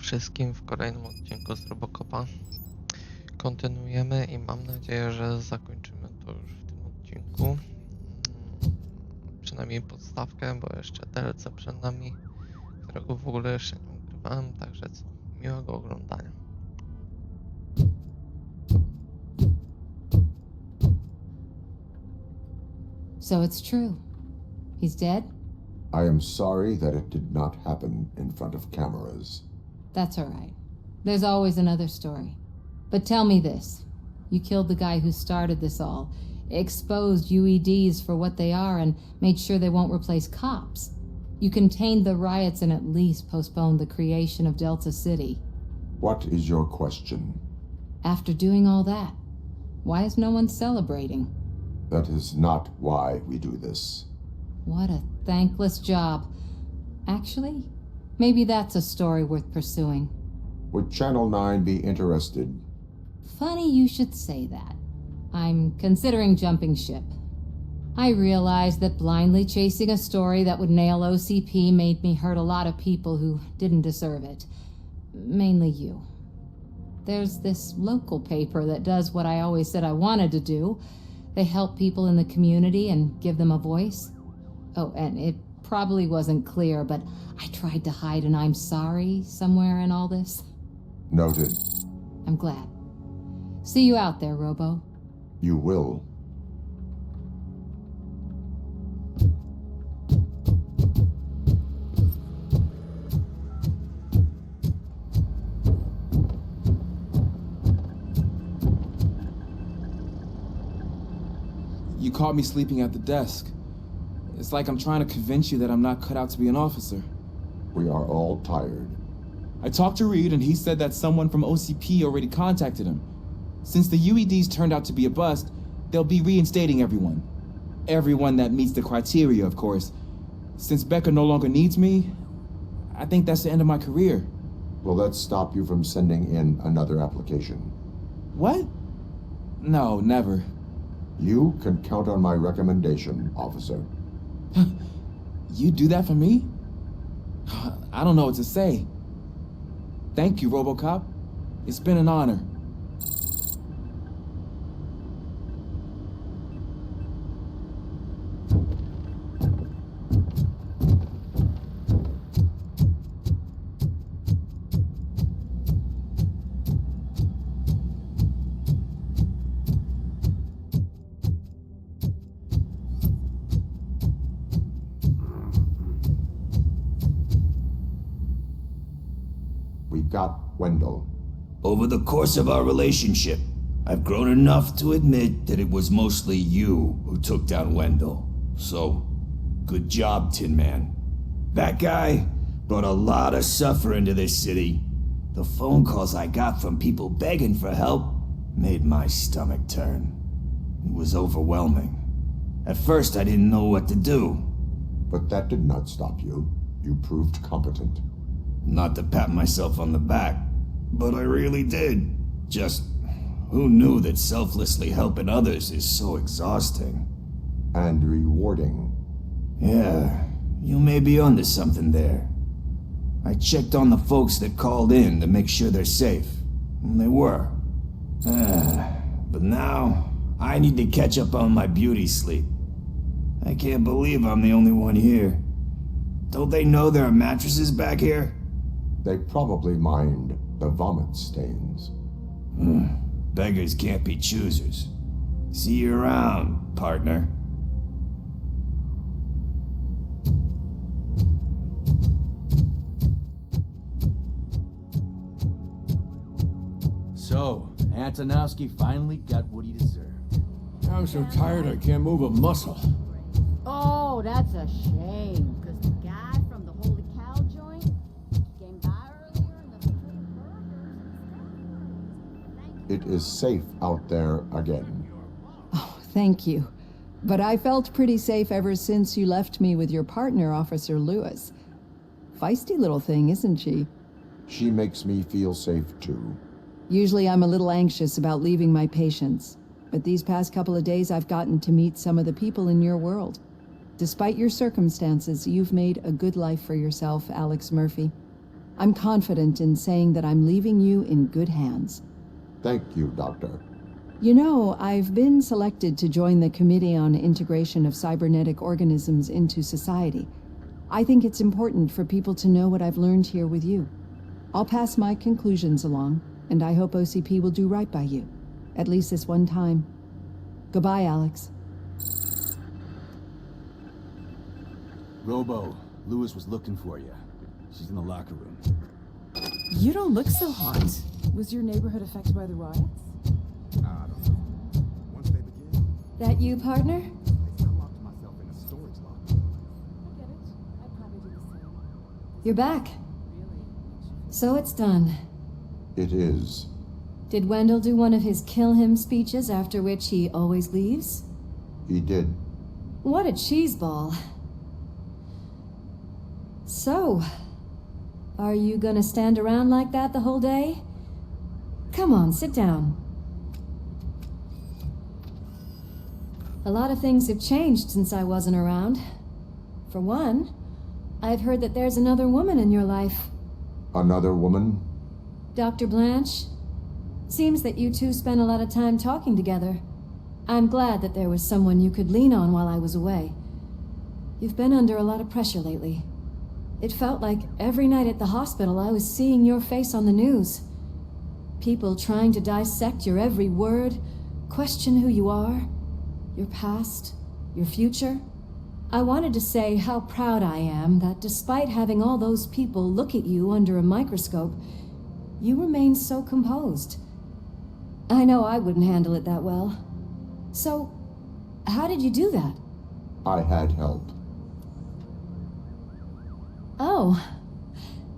wszystkim w kolejnym odcinku z Robocopa. Kontynuujemy i mam nadzieję, że zakończymy to już w tym odcinku. Przynajmniej podstawkę, bo jeszcze DLC przed nami, którego w ogóle jeszcze nie ukrywałem, także co, miłego oglądania. So it's true. He's dead? I am sorry that it did not happen in front of cameras. That's all right. There's always another story. But tell me this. You killed the guy who started this all, exposed UEDs for what they are, and made sure they won't replace cops. You contained the riots and at least postponed the creation of Delta City. What is your question? After doing all that, why is no one celebrating? That is not why we do this. What a thankless job. Actually, maybe that's a story worth pursuing. Would Channel 9 be interested? Funny you should say that. I'm considering jumping ship. I realized that blindly chasing a story that would nail OCP made me hurt a lot of people who didn't deserve it. Mainly you. There's this local paper that does what I always said I wanted to do. They help people in the community and give them a voice. Oh, and it probably wasn't clear, but I tried to hide an I'm sorry somewhere in all this. Noted. I'm glad. See you out there, Robo. You will. You caught me sleeping at the desk. It's like I'm trying to convince you that I'm not cut out to be an officer. We are all tired. I talked to Reed and he said that someone from OCP already contacted him. Since the UEDs turned out to be a bust, they'll be reinstating everyone. Everyone that meets the criteria, of course. Since Becca no longer needs me, I think that's the end of my career. Will that stop you from sending in another application? What? No, never. You can count on my recommendation, officer. You do that for me? I don't know what to say. Thank you, Robocop. It's been an honor. We got Wendell. Over the course of our relationship, I've grown enough to admit that it was mostly you who took down Wendell. So, good job, Tin Man. That guy brought a lot of suffering to this city. The phone calls I got from people begging for help made my stomach turn. It was overwhelming. At first, I didn't know what to do. But that did not stop you. You proved competent. Not to pat myself on the back, but I really did. Just, who knew that selflessly helping others is so exhausting? And rewarding. Yeah, you may be onto something there. I checked on the folks that called in to make sure they're safe, and they were. But now, I need to catch up on my beauty sleep. I can't believe I'm the only one here. Don't they know there are mattresses back here? They probably mind the vomit stains. Beggars can't be choosers. See you around, partner. So, Antonowski finally got what he deserved. I'm so tired I can't move a muscle. Oh, that's a shame, because the guy from the Holy Cow joint came by earlier and the burgers. It is safe out there again. Oh, thank you. But I felt pretty safe ever since you left me with your partner, Officer Lewis. Feisty little thing, isn't she? She makes me feel safe too. Usually I'm a little anxious about leaving my patients, but these past couple of days I've gotten to meet some of the people in your world. Despite your circumstances, you've made a good life for yourself, Alex Murphy. I'm confident in saying that I'm leaving you in good hands. Thank you, Doctor. You know, I've been selected to join the Committee on Integration of Cybernetic Organisms into Society. I think it's important for people to know what I've learned here with you. I'll pass my conclusions along, and I hope OCP will do right by you. At least this one time. Goodbye, Alex. Robo, Lewis was looking for you. She's in the locker room. You don't look so hot. Was your neighborhood affected by the riots? I don't know. Once they begin, That you, partner? I locked myself in a storage locker. I get it. I'd probably do the same. You're back. Really? So it's done. It is. Did Wendell do one of his kill him speeches after which he always leaves? He did. What a cheeseball. So, are you gonna stand around like that the whole day? Come on, sit down. A lot of things have changed since I wasn't around. For one, I've heard that there's another woman in your life. Another woman? Dr. Blanche? Seems that you two spent a lot of time talking together. I'm glad that there was someone you could lean on while I was away. You've been under a lot of pressure lately. It felt like every night at the hospital I was seeing your face on the news. People trying to dissect your every word, question who you are, your past, your future. I wanted to say how proud I am that despite having all those people look at you under a microscope, you remain so composed. I know I wouldn't handle it that well. So, how did you do that? I had help. Oh,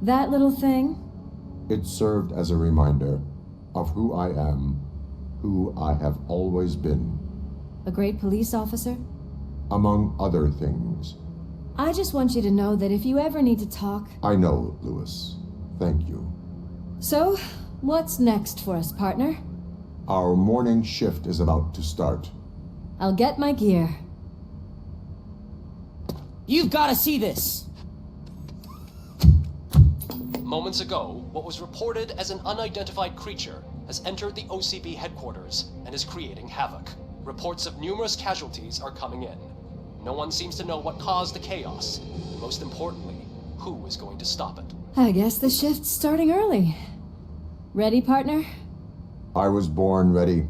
that little thing? It served as a reminder of who I am, who I have always been. A great police officer? Among other things. I just want you to know that if you ever need to talk... I know, Lewis. Thank you. So, what's next for us, partner? Our morning shift is about to start. I'll get my gear. You've got to see this! Moments ago, what was reported as an unidentified creature has entered the OCP headquarters and is creating havoc. Reports of numerous casualties are coming in. No one seems to know what caused the chaos, and most importantly, who is going to stop it. I guess the shift's starting early. Ready, partner? I was born ready.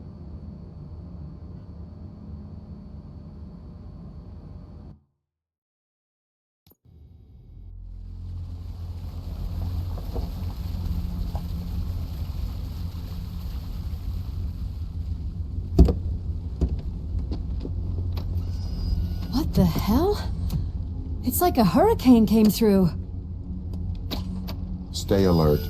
What the hell? It's like a hurricane came through. Stay alert.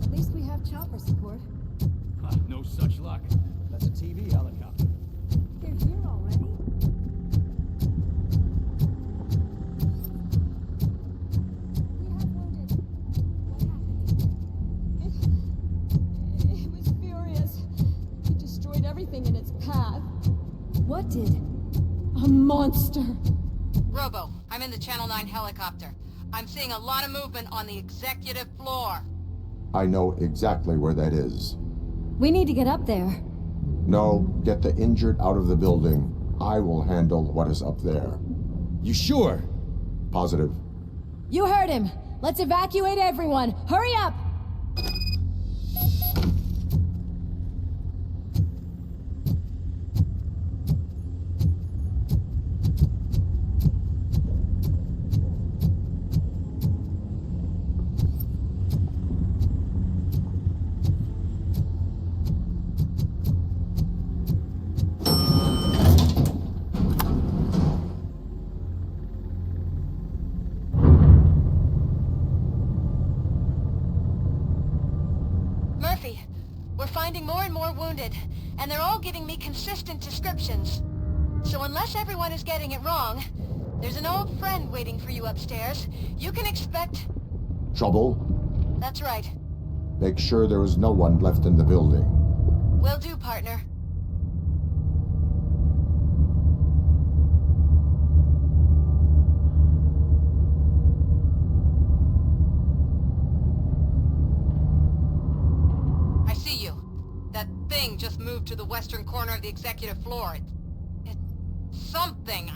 At least we have chopper support. No such luck. That's a TV helicopter. They're here already? We have wounded. What happened? It was furious. It destroyed everything in its path. What did? A monster. Robo, I'm in the Channel 9 helicopter. I'm seeing a lot of movement on the executive floor. I know exactly where that is. We need to get up there. No, get the injured out of the building. I will handle what is up there. You sure? Positive. You heard him. Let's evacuate everyone. Hurry up! finding more and more wounded, and they're all giving me consistent descriptions. So unless everyone is getting it wrong, there's an old friend waiting for you upstairs. You can expect... Trouble? That's right. Make sure there is no one left in the building. Will do, partner. I see you. That thing just moved to the western corner of the executive floor. It's something.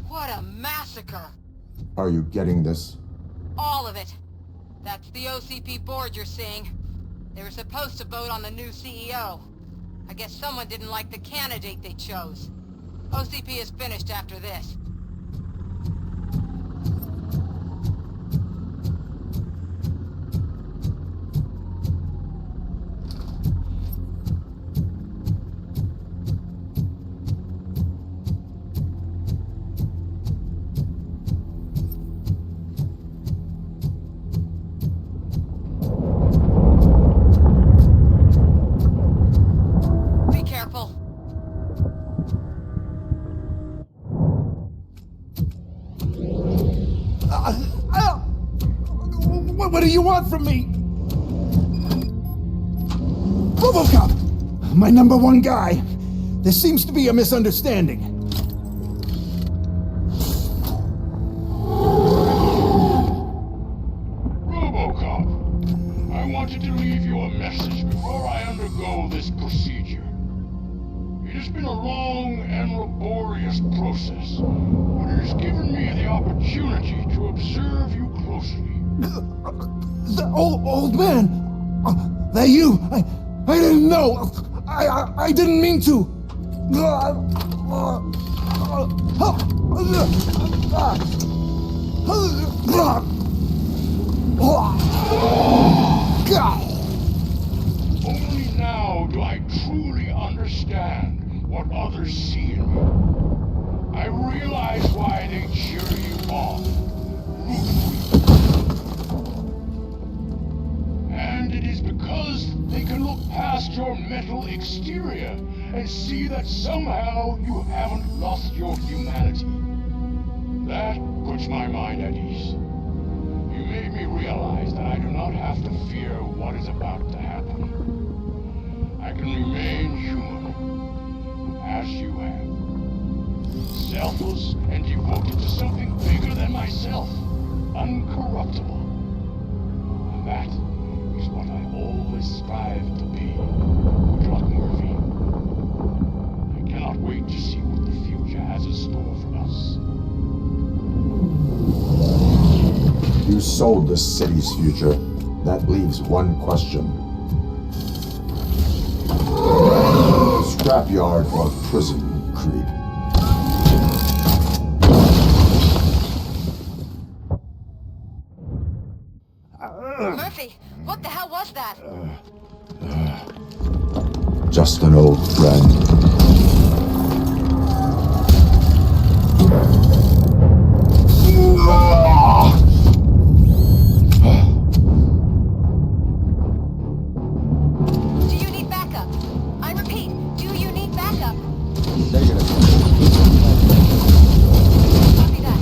What a massacre! Are you getting this? All of it. That's the OCP board you're seeing. They were supposed to vote on the new CEO. I guess someone didn't like the candidate they chose. OCP is finished after this. Be careful. What do you want from me? Robocop! My number one guy. There seems to be a misunderstanding. Robocop, I wanted to leave you a message before I undergo this procedure. It has been a long and laborious process, but it has given me the opportunity to observe you closely. The old man! That you! I didn't know! I didn't mean to! Only now do I truly understand what others see in me. I realize why they cheer you on, root for you. And it is because they can look past your mental exterior and see that somehow you haven't lost your humanity. That puts my mind at ease. You made me realize that I do not have to fear what is about to happen. I can remain human, as you have. Selfless and devoted to something bigger than myself. Uncorruptible. And that is what I always strive to be. Good luck, Murphy. I cannot wait to see what the future has in store for us. You sold the city's future. That leaves one question. Scrapyard or prison, creep? Murphy, what the hell was that? Just an old friend. Do you need backup? I repeat, do you need backup? Copy that.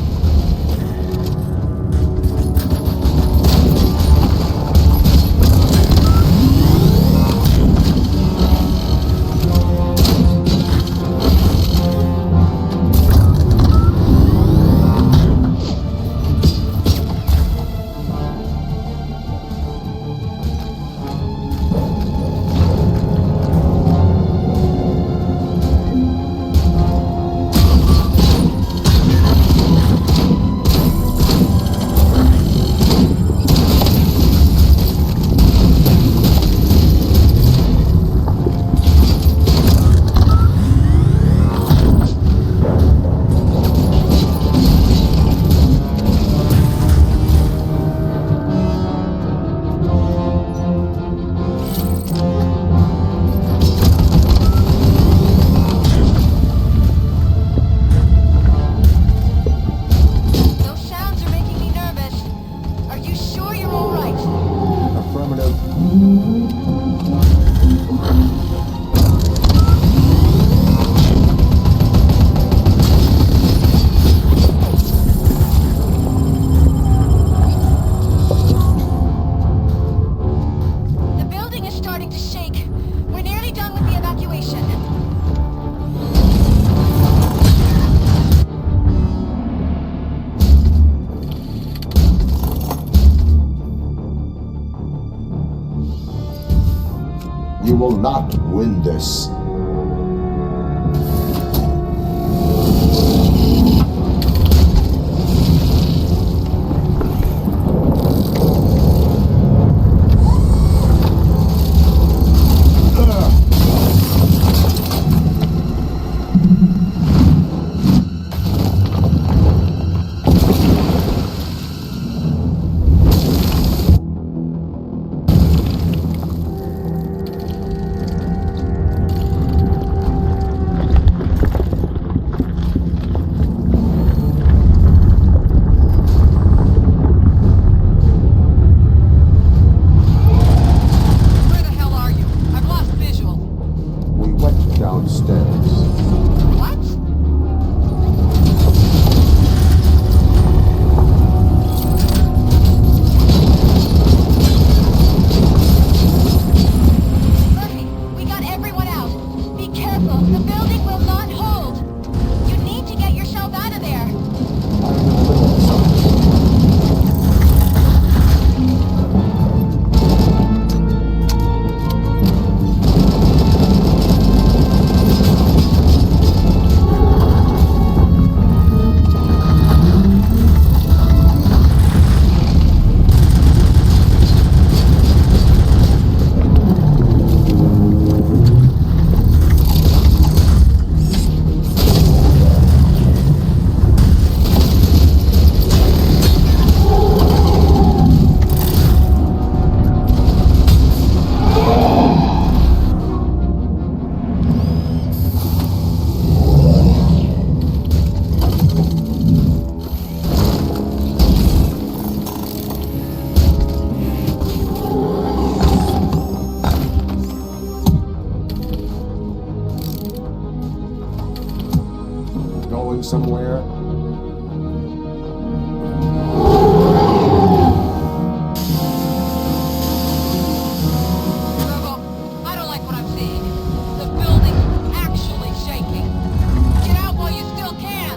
You will not win this. Somewhere. I don't like what I'm seeing. The building's actually shaking. Get out while you still can.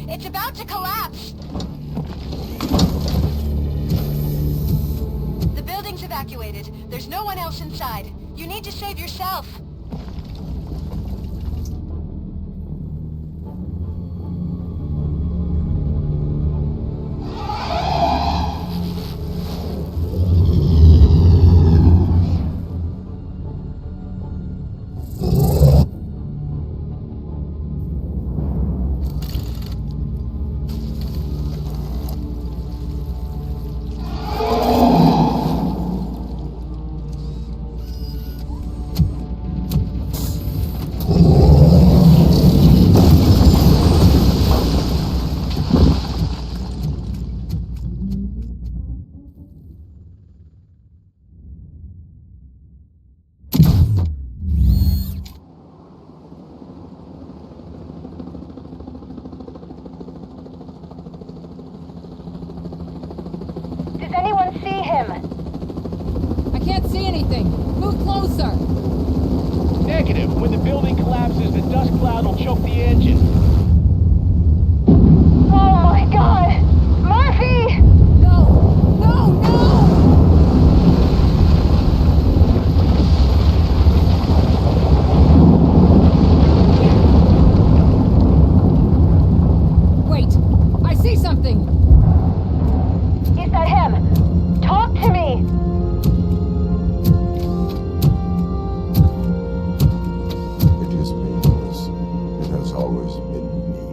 It's about to collapse! The building's evacuated. There's no one else inside. You need to save yourself. Does anyone see him? I can't see anything. Move closer. Negative. When the building collapses, the dust cloud will choke the engine. Oh my god! Murphy! No! No! No! Wait! I see something! Is that him? Talk to me! It is me, Louis. It has always been me.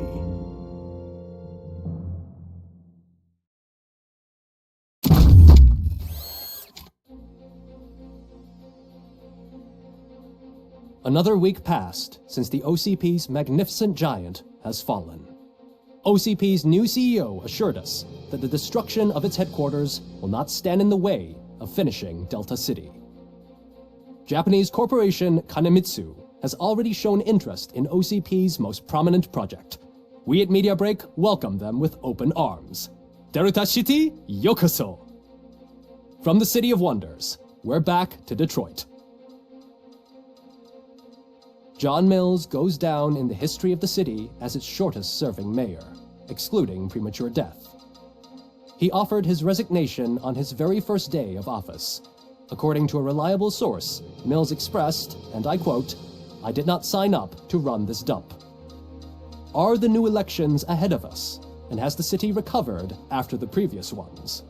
Another week passed since the OCP's magnificent giant has fallen. OCP's new CEO assured us that the destruction of its headquarters will not stand in the way of finishing Delta City. Japanese corporation Kanemitsu has already shown interest in OCP's most prominent project. We at Media Break welcome them with open arms. Delta City, yokoso! From the City of Wonders, we're back to Detroit. John Mills goes down in the history of the city as its shortest-serving mayor, excluding premature death. He offered his resignation on his very first day of office. According to a reliable source, Mills expressed, and I quote, "I did not sign up to run this dump." Are the new elections ahead of us, and has the city recovered after the previous ones?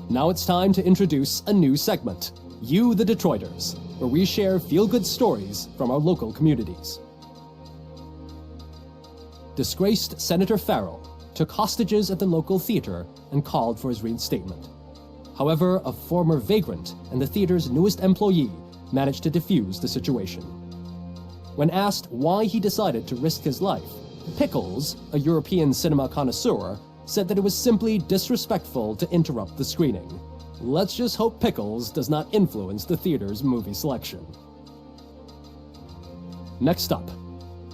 Now it's time to introduce a new segment, You the Detroiters, where we share feel-good stories from our local communities. Disgraced Senator Farrell took hostages at the local theater and called for his reinstatement. However, a former vagrant and the theater's newest employee managed to defuse the situation. When asked why he decided to risk his life, Pickles, a European cinema connoisseur, said that it was simply disrespectful to interrupt the screening. Let's just hope Pickles does not influence the theater's movie selection. Next up,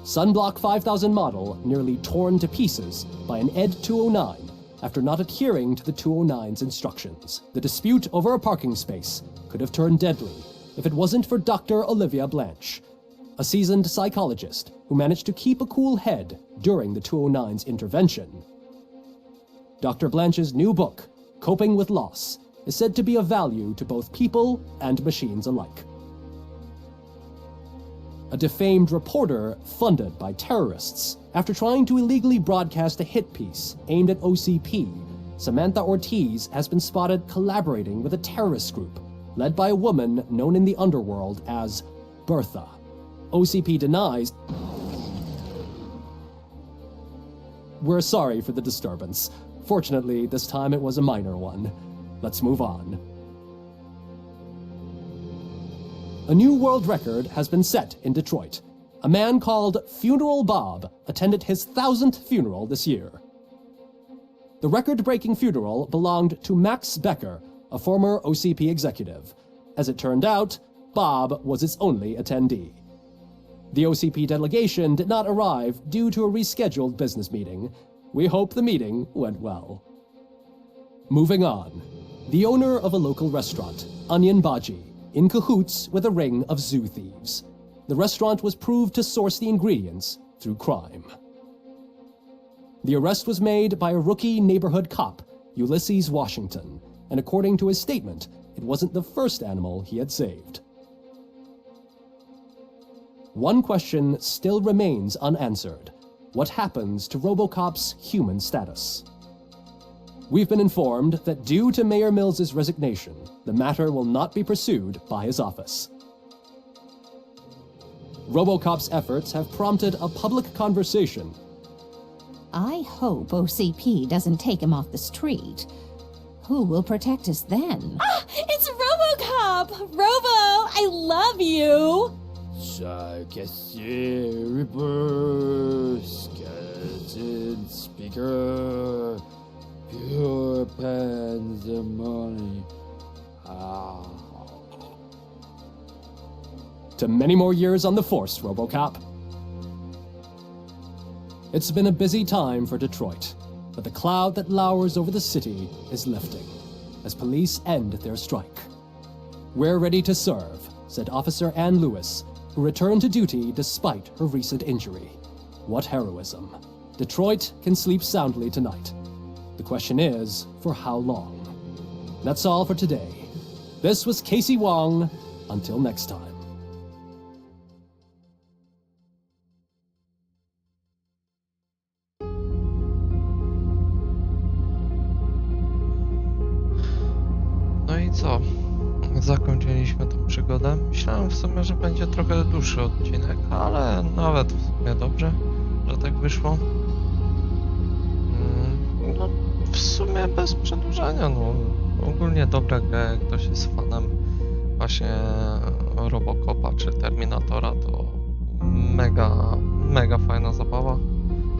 Sunblock 5000 model nearly torn to pieces by an ED 209 after not adhering to the 209's instructions. The dispute over a parking space could have turned deadly if it wasn't for Dr. Olivia Blanche, a seasoned psychologist who managed to keep a cool head during the 209's intervention. Dr. Blanche's new book, Coping with Loss, is said to be of value to both people and machines alike. A defamed reporter funded by terrorists after trying to illegally broadcast a hit piece aimed at OCP, Samantha Ortiz has been spotted collaborating with a terrorist group led by a woman known in the underworld as Bertha. OCP denies. We're sorry for the disturbance. Fortunately, this time it was a minor one. Let's move on. A new world record has been set in Detroit. A man called Funeral Bob attended his 1000th funeral this year. The record-breaking funeral belonged to Max Becker, a former OCP executive. As it turned out, Bob was its only attendee. The OCP delegation did not arrive due to a rescheduled business meeting. We hope the meeting went well. Moving on. The owner of a local restaurant, Onion Baji, in cahoots with a ring of zoo thieves. The restaurant was proved to source the ingredients through crime. The arrest was made by a rookie neighborhood cop, Ulysses Washington, and according to his statement, it wasn't the first animal he had saved. One question still remains unanswered. What happens to Robocop's human status? We've been informed that due to Mayor Mills's resignation, the matter will not be pursued by his office. Robocop's efforts have prompted a public conversation. I hope OCP doesn't take him off the street. Who will protect us then? Ah! It's Robocop! Robo, I love you! Reaper, skeleton speaker, pure pandemonium. To many more years on the force, Robocop. It's been a busy time for Detroit, but the cloud that lowers over the city is lifting as police end their strike. We're ready to serve, said Officer Ann Lewis, who returned to duty despite her recent injury. What heroism. Detroit can sleep soundly tonight. The question is, for how long? That's all for today. This was Casey Wong. Until next time. No i co? Zakończyliśmy tą przygodę. Myślałem w sumie, że będzie trochę dłuższy odcinek, ale nawet w sumie dobrze, że tak wyszło. No, w sumie bez przedłużania, no. Ogólnie dobra gra, jak ktoś jest fanem właśnie Robocopa czy Terminatora, to mega fajna zabawa,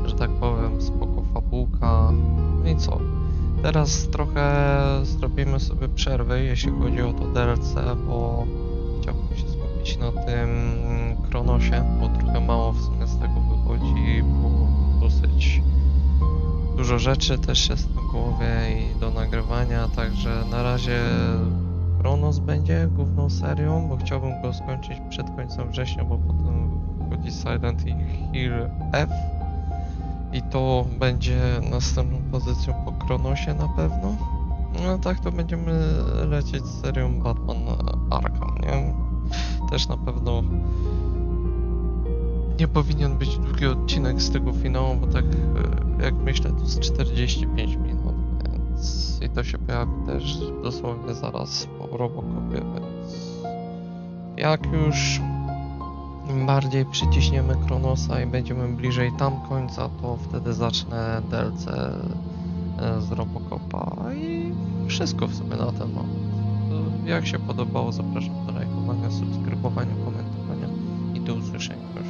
że tak powiem, spoko fabułka. No i co? Teraz trochę zrobimy sobie przerwę, jeśli chodzi o to DLC, bo chciałbym się skupić na tym Kronosie, bo trochę mało w sumie z tego wychodzi, bo dosyć dużo rzeczy też jest w głowie i do nagrywania, także na razie Kronos będzie główną serią, bo chciałbym go skończyć przed końcem września, bo potem wchodzi Silent Hill F i to będzie następną pozycją po Kronosie na pewno. No tak to będziemy lecieć z serią Batman Arkham, nie? Też na pewno nie powinien być długi odcinek z tego finału, bo tak jak myślę to jest 45 minut, więc i to się pojawi też dosłownie zaraz po Robocopie, więc jak już im bardziej przyciśniemy Kronosa i będziemy bliżej tam końca, to wtedy zacznę DLC z Robocopa i wszystko w sumie na temat. Jak się podobało, zapraszam do lajkowania, subskrybowania, komentowania i do usłyszenia już